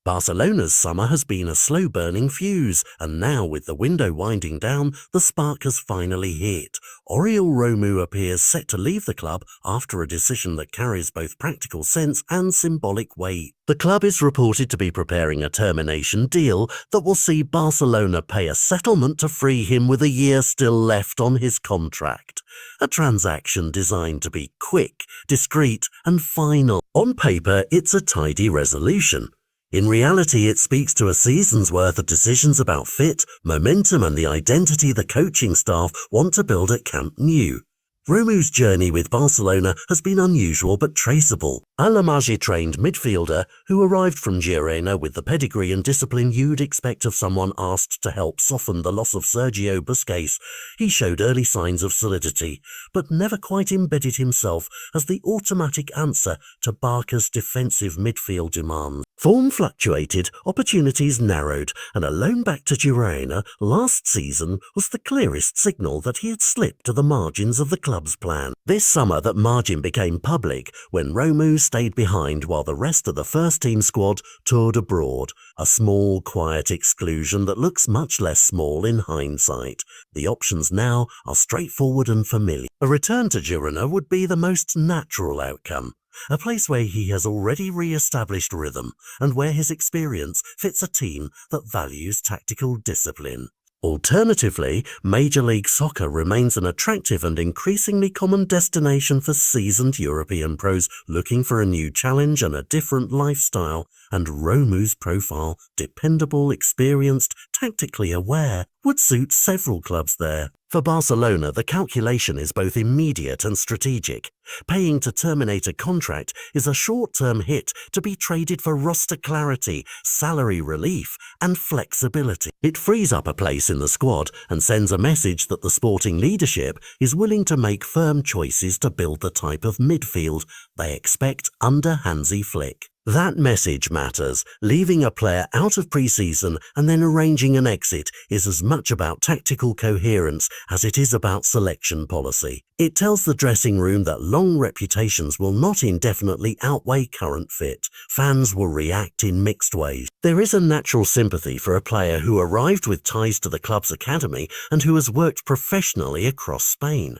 Barcelona's summer has been a slow-burning fuse, and now with the window winding down, the spark has finally hit. Oriol Romeu appears set to leave the club after a decision that carries both practical sense and symbolic weight. The club is reported to be preparing a termination deal that will see Barcelona pay a settlement to free him with a year still left on his contract. A transaction designed to be quick, discreet, and final. On paper, it's a tidy resolution. In reality, it speaks to a season's worth of decisions about fit, momentum, and the identity the coaching staff want to build at Camp Nou. Romeu's journey with Barcelona has been unusual but traceable. A La Masia-trained midfielder who arrived from Girona with the pedigree and discipline you'd expect of someone asked to help soften the loss of Sergio Busquets, he showed early signs of solidity, but never quite embedded himself as the automatic answer to Barca's defensive midfield demands. Form fluctuated, opportunities narrowed, and a loan back to Girona last season was the clearest signal that he had slipped to the margins of the club's plan. This summer that margin became public when Romeu stayed behind while the rest of the first-team squad toured abroad, a small, quiet exclusion that looks much less small in hindsight. The options now are straightforward and familiar. A return to Girona would be the most natural outcome. A place where he has already re-established rhythm and where his experience fits a team that values tactical discipline. Alternatively, Major League Soccer remains an attractive and increasingly common destination for seasoned European pros looking for a new challenge and a different lifestyle, and Romeu's profile, dependable, experienced, tactically aware, would suit several clubs there. For Barcelona, the calculation is both immediate and strategic. Paying to terminate a contract is a short-term hit to be traded for roster clarity, salary relief, and flexibility. It frees up a place in the squad and sends a message that the sporting leadership is willing to make firm choices to build the type of midfield they expect under Hansi Flick. That message matters. Leaving a player out of pre-season and then arranging an exit is as much about tactical coherence as it is about selection policy. It tells the dressing room that long reputations will not indefinitely outweigh current fit. Fans will react in mixed ways. There is a natural sympathy for a player who arrived with ties to the club's academy and who has worked professionally across Spain.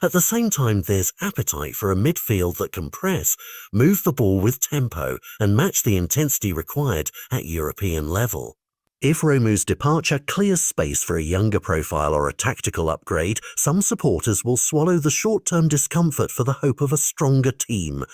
At the same time, there's appetite for a midfield that can press, move the ball with tempo, and match the intensity required at European level. If Romeu's departure clears space for a younger profile or a tactical upgrade, some supporters will swallow the short-term discomfort for the hope of a stronger team.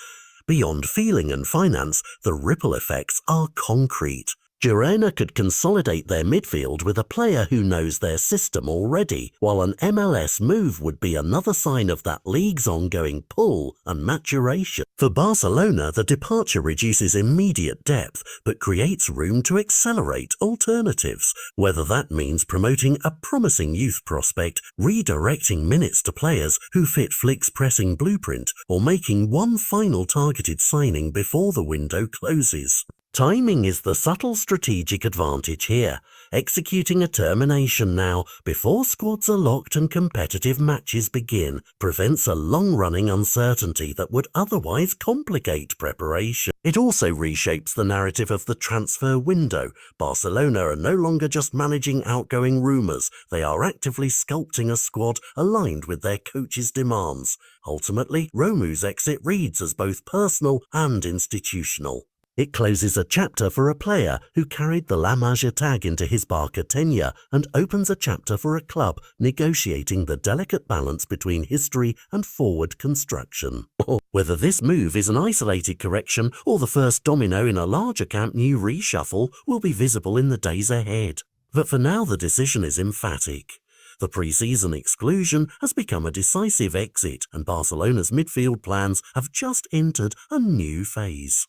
Beyond feeling and finance, the ripple effects are concrete. Girona could consolidate their midfield with a player who knows their system already, while an MLS move would be another sign of that league's ongoing pull and maturation. For Barcelona, the departure reduces immediate depth, but creates room to accelerate alternatives, whether that means promoting a promising youth prospect, redirecting minutes to players who fit Flick's pressing blueprint, or making one final targeted signing before the window closes. Timing is the subtle strategic advantage here. Executing a termination now, before squads are locked and competitive matches begin, prevents a long-running uncertainty that would otherwise complicate preparation. It also reshapes the narrative of the transfer window. Barcelona are no longer just managing outgoing rumours, they are actively sculpting a squad aligned with their coach's demands. Ultimately, Romeu's exit reads as both personal and institutional. It closes a chapter for a player who carried the La Masia tag into his Barca tenure and opens a chapter for a club negotiating the delicate balance between history and forward construction. Whether this move is an isolated correction or the first domino in a larger Camp Nou reshuffle will be visible in the days ahead. But for now, the decision is emphatic. The pre-season exclusion has become a decisive exit, and Barcelona's midfield plans have just entered a new phase.